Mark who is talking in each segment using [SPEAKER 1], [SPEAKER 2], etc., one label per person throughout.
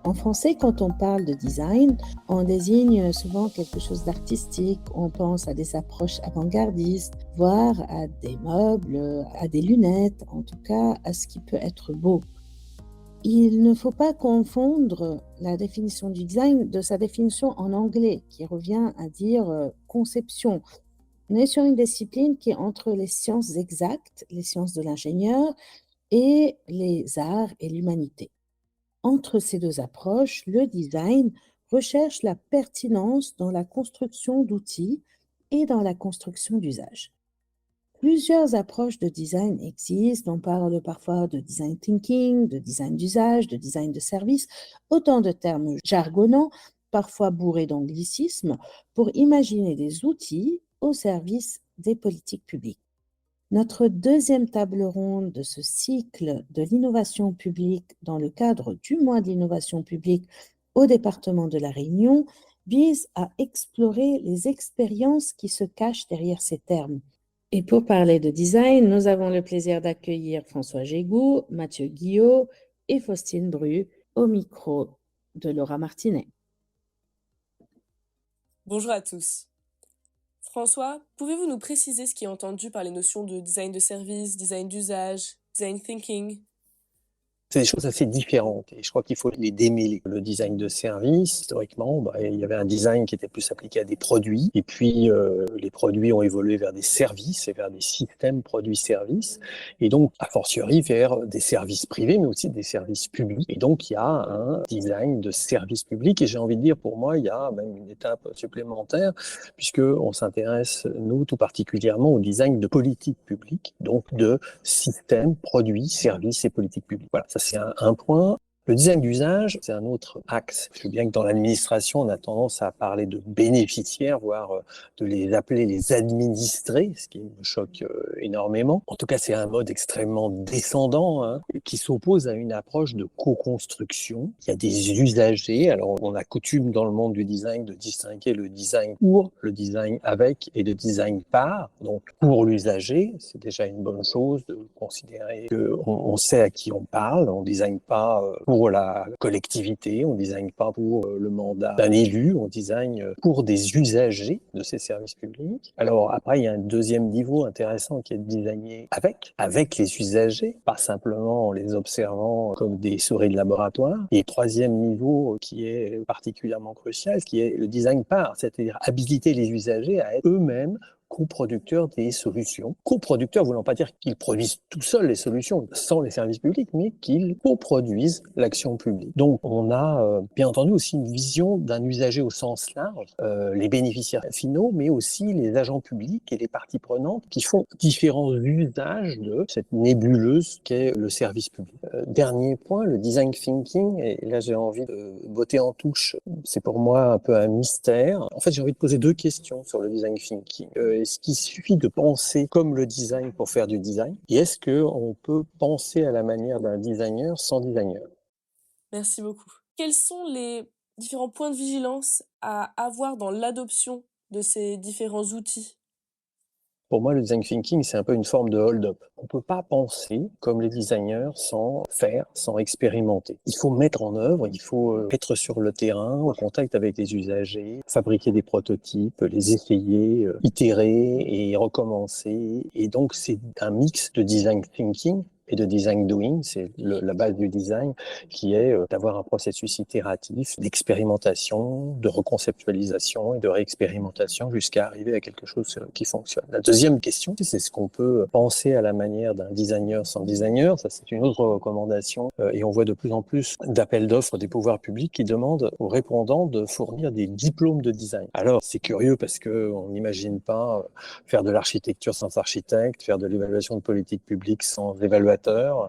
[SPEAKER 1] En français, quand on parle de design, on désigne souvent quelque chose d'artistique, on pense à des approches avant-gardistes, voire à des meubles, à des lunettes, en tout cas à ce qui peut être beau. Il ne faut pas confondre la définition du design de sa définition en anglais, qui revient à dire conception. On est sur une discipline qui est entre les sciences exactes, les sciences de l'ingénieur, et les arts et l'humanité. Entre ces deux approches, le design recherche la pertinence dans la construction d'outils et dans la construction d'usages. Plusieurs approches de design existent. On parle parfois de design thinking, de design d'usage, de design de service, autant de termes jargonnants, parfois bourrés d'anglicismes, pour imaginer des outils au service des politiques publiques. Notre deuxième table ronde de ce cycle de l'innovation publique dans le cadre du mois de l'innovation publique au département de La Réunion vise à explorer les expériences qui se cachent derrière ces termes. Et pour parler de design, nous avons le plaisir d'accueillir François Gégou, Mathieu Guillot et Faustine Bru au micro de Laura Martinet.
[SPEAKER 2] Bonjour à tous. François, pouvez-vous nous préciser ce qui est entendu par les notions de design de service, design d'usage, design thinking?
[SPEAKER 3] C'est des choses assez différentes et je crois qu'il faut les démêler. Le design de service, historiquement, il y avait un design qui était plus appliqué à des produits et puis les produits ont évolué vers des services et vers des systèmes produits-services et donc a fortiori vers des services privés mais aussi des services publics. Et donc il y a un design de service public et j'ai envie de dire pour moi il y a même une étape supplémentaire puisque on s'intéresse nous tout particulièrement au design de politique publique, donc de systèmes, produits, services et politiques publiques. Voilà, ça c'est un point. Le design d'usage, c'est un autre axe. Je sais bien que dans l'administration, on a tendance à parler de bénéficiaires, voire de les appeler les administrés, ce qui me choque énormément. En tout cas, c'est un mode extrêmement descendant qui s'oppose à une approche de co-construction. Il y a des usagers. Alors, on a coutume dans le monde du design de distinguer le design pour, le design avec et le design par. Donc, pour l'usager, c'est déjà une bonne chose de considérer qu'on sait à qui on parle. On ne design pas pour la collectivité, on design pas pour le mandat d'un élu, on design pour des usagers de ces services publics. Alors après, il y a un deuxième niveau intéressant qui est de designer avec les usagers, pas simplement en les observant comme des souris de laboratoire. Et troisième niveau qui est particulièrement crucial, qui est le design par, c'est-à-dire habiliter les usagers à être eux-mêmes coproducteurs des solutions. Coproducteurs voulant pas dire qu'ils produisent tout seuls les solutions sans les services publics, mais qu'ils coproduisent l'action publique. Donc on a bien entendu aussi une vision d'un usager au sens large, les bénéficiaires finaux, mais aussi les agents publics et les parties prenantes qui font différents usages de cette nébuleuse qu'est le service public. Dernier point, le design thinking, et là j'ai envie de botter en touche, c'est pour moi un peu un mystère. En fait, j'ai envie de poser deux questions sur le design thinking. Est-ce qu'il suffit de penser comme le design pour faire du design? Et est-ce qu'on peut penser à la manière d'un designer sans designer?
[SPEAKER 2] Merci beaucoup. Quels sont les différents points de vigilance à avoir dans l'adoption de ces différents outils?
[SPEAKER 3] Pour moi, le design thinking, c'est un peu une forme de hold-up. On ne peut pas penser comme les designers sans faire, sans expérimenter. Il faut mettre en œuvre, il faut être sur le terrain, au contact avec les usagers, fabriquer des prototypes, les essayer, itérer et recommencer. Et donc, c'est un mix de design thinking et de design doing, c'est la base du design, qui est d'avoir un processus itératif, d'expérimentation, de reconceptualisation et de réexpérimentation jusqu'à arriver à quelque chose qui fonctionne. La deuxième question, c'est ce qu'on peut penser à la manière d'un designer sans designer. Ça, c'est une autre recommandation. Et on voit de plus en plus d'appels d'offres des pouvoirs publics qui demandent aux répondants de fournir des diplômes de design. Alors, c'est curieux parce qu'on n'imagine pas faire de l'architecture sans architecte, faire de l'évaluation de politique publique sans évaluateur.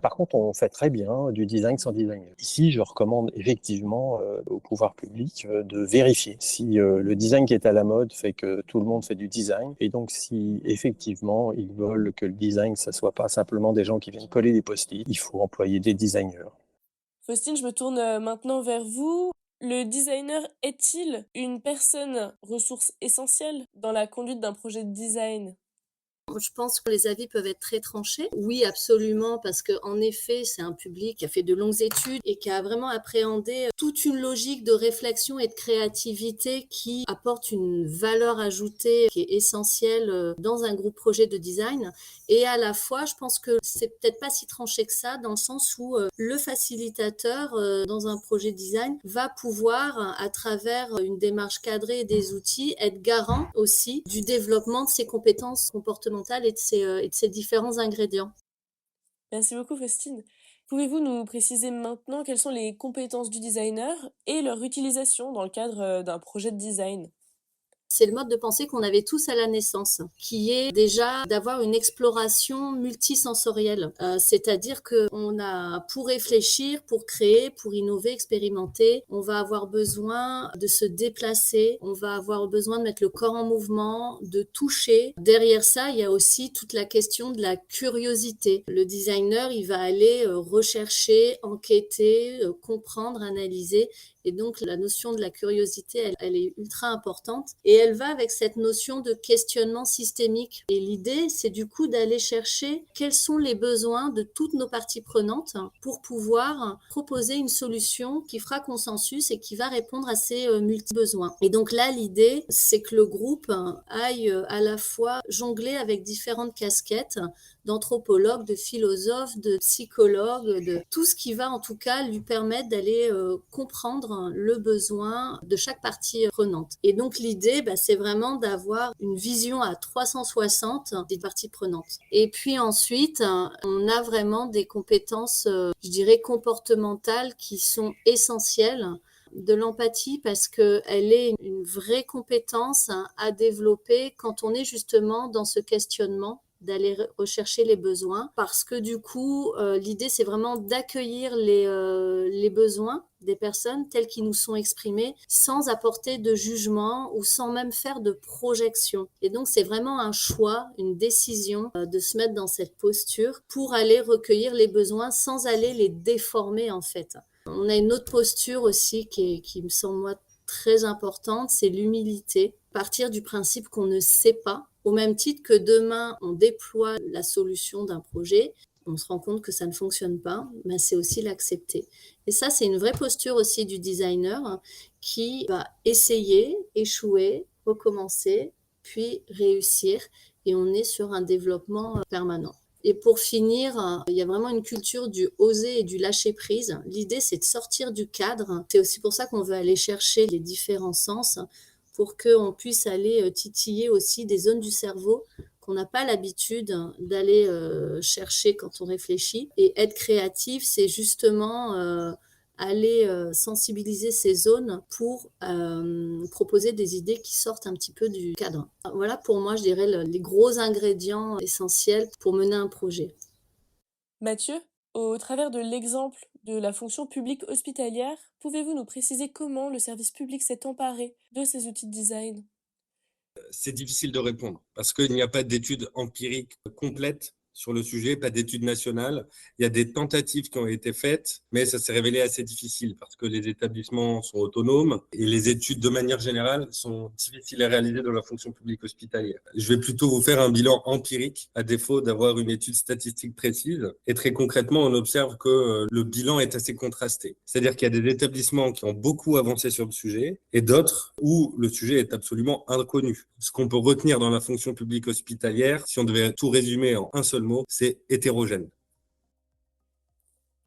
[SPEAKER 3] Par contre, on fait très bien du design sans designer. Ici, je recommande effectivement au pouvoir public de vérifier si le design qui est à la mode fait que tout le monde fait du design, et donc si effectivement ils veulent que le design, ça soit pas simplement des gens qui viennent coller des post-it, il faut employer des designers.
[SPEAKER 2] Faustine, je me tourne maintenant vers vous. Le designer est-il une personne ressource essentielle dans la conduite d'un projet de design?
[SPEAKER 4] je pense que les avis peuvent être très tranchés. Oui, absolument, parce qu'en effet, c'est un public qui a fait de longues études et qui a vraiment appréhendé toute une logique de réflexion et de créativité qui apporte une valeur ajoutée qui est essentielle dans un groupe projet de design. Et à la fois, je pense que c'est peut-être pas si tranché que ça, dans le sens où le facilitateur dans un projet design va pouvoir, à travers une démarche cadrée et des outils, être garant aussi du développement de ses compétences comportementales et de ses différents ingrédients.
[SPEAKER 2] Merci beaucoup, Faustine. Pouvez-vous nous préciser maintenant quelles sont les compétences du designer et leur utilisation dans le cadre d'un projet de design?
[SPEAKER 4] C'est le mode de pensée qu'on avait tous à la naissance, qui est déjà d'avoir une exploration multisensorielle. C'est-à-dire qu'on a, pour réfléchir, pour créer, pour innover, expérimenter, on va avoir besoin de se déplacer, on va avoir besoin de mettre le corps en mouvement, de toucher. Derrière ça, il y a aussi toute la question de la curiosité. Le designer, il va aller rechercher, enquêter, comprendre, analyser. Et donc, la notion de la curiosité, elle est ultra importante. Et elle va avec cette notion de questionnement systémique. Et l'idée, c'est du coup d'aller chercher quels sont les besoins de toutes nos parties prenantes pour pouvoir proposer une solution qui fera consensus et qui va répondre à ces multi-besoins. Et donc là, l'idée, c'est que le groupe aille à la fois jongler avec différentes casquettes d'anthropologue, de philosophe, de psychologue, de tout ce qui va en tout cas lui permettre d'aller comprendre le besoin de chaque partie prenante. Et donc l'idée, c'est vraiment d'avoir une vision à 360 des parties prenantes. Et puis ensuite, on a vraiment des compétences, je dirais, comportementales qui sont essentielles, de l'empathie parce qu'elle est une vraie compétence à développer quand on est justement dans ce questionnement, d'aller rechercher les besoins, parce que du coup, l'idée, c'est vraiment d'accueillir les besoins des personnes tels qu'ils nous sont exprimés, sans apporter de jugement ou sans même faire de projection. Et donc, c'est vraiment un choix, une décision de se mettre dans cette posture pour aller recueillir les besoins sans aller les déformer, en fait. On a une autre posture aussi qui me semble, moi, très importante, c'est l'humilité. Partir du principe qu'on ne sait pas, au même titre que demain, on déploie la solution d'un projet, on se rend compte que ça ne fonctionne pas, mais c'est aussi l'accepter. Et ça, c'est une vraie posture aussi du designer qui va essayer, échouer, recommencer, puis réussir. Et on est sur un développement permanent. Et pour finir, il y a vraiment une culture du oser et du lâcher prise. L'idée, c'est de sortir du cadre. C'est aussi pour ça qu'on veut aller chercher les différents sens pour qu'on puisse aller titiller aussi des zones du cerveau qu'on n'a pas l'habitude d'aller chercher quand on réfléchit. Et être créatif, c'est justement aller sensibiliser ces zones pour proposer des idées qui sortent un petit peu du cadre. Voilà pour moi, je dirais, les gros ingrédients essentiels pour mener un projet.
[SPEAKER 2] Mathieu, au travers de l'exemple de la fonction publique hospitalière, pouvez-vous nous préciser comment le service public s'est emparé de ces outils de design?
[SPEAKER 5] C'est difficile de répondre parce qu'il n'y a pas d'études empiriques complètes sur le sujet, pas d'études nationales. Il y a des tentatives qui ont été faites, mais ça s'est révélé assez difficile parce que les établissements sont autonomes et les études, de manière générale, sont difficiles à réaliser dans la fonction publique hospitalière. Je vais plutôt vous faire un bilan empirique à défaut d'avoir une étude statistique précise. Et très concrètement, on observe que le bilan est assez contrasté. C'est-à-dire qu'il y a des établissements qui ont beaucoup avancé sur le sujet et d'autres où le sujet est absolument inconnu. Ce qu'on peut retenir dans la fonction publique hospitalière, si on devait tout résumer en un seul mot, c'est hétérogène.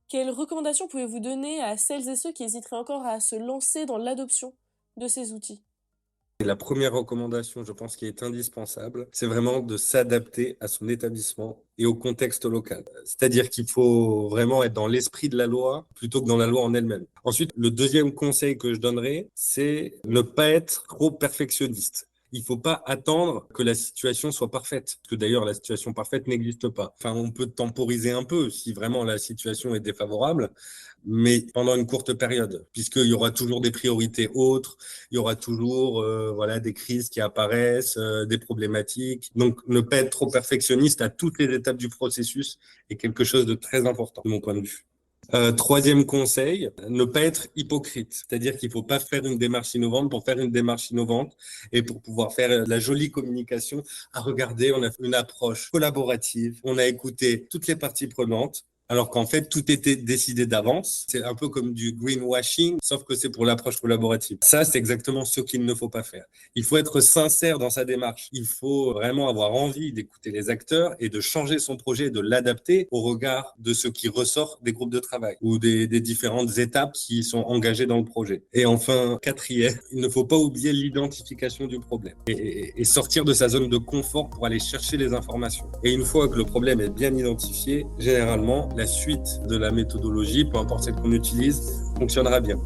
[SPEAKER 2] Quelles recommandations pouvez-vous donner à celles et ceux qui hésiteraient encore à se lancer dans l'adoption de ces outils?
[SPEAKER 5] Et la première recommandation, je pense, qui est indispensable, c'est vraiment de s'adapter à son établissement et au contexte local. C'est-à-dire qu'il faut vraiment être dans l'esprit de la loi plutôt que dans la loi en elle-même. Ensuite, le deuxième conseil que je donnerai, c'est ne pas être trop perfectionniste. Il faut pas attendre que la situation soit parfaite, parce que d'ailleurs la situation parfaite n'existe pas. Enfin, on peut temporiser un peu si vraiment la situation est défavorable, mais pendant une courte période, puisqu'il y aura toujours des priorités autres, il y aura toujours voilà des crises qui apparaissent, des problématiques. Donc ne pas être trop perfectionniste à toutes les étapes du processus est quelque chose de très important de mon point de vue. Troisième conseil, ne pas être hypocrite. C'est-à-dire qu'il ne faut pas faire une démarche innovante pour faire une démarche innovante et pour pouvoir faire la jolie communication. Ah, regardez, on a fait une approche collaborative, on a écouté toutes les parties prenantes. Alors qu'en fait, tout était décidé d'avance. C'est un peu comme du greenwashing, sauf que c'est pour l'approche collaborative. Ça, c'est exactement ce qu'il ne faut pas faire. Il faut être sincère dans sa démarche. Il faut vraiment avoir envie d'écouter les acteurs et de changer son projet et de l'adapter au regard de ce qui ressort des groupes de travail ou des différentes étapes qui sont engagées dans le projet. Et enfin, quatrième, il ne faut pas oublier l'identification du problème et sortir de sa zone de confort pour aller chercher les informations. Et une fois que le problème est bien identifié, généralement, la suite de la méthodologie, peu importe celle qu'on utilise, fonctionnera bien.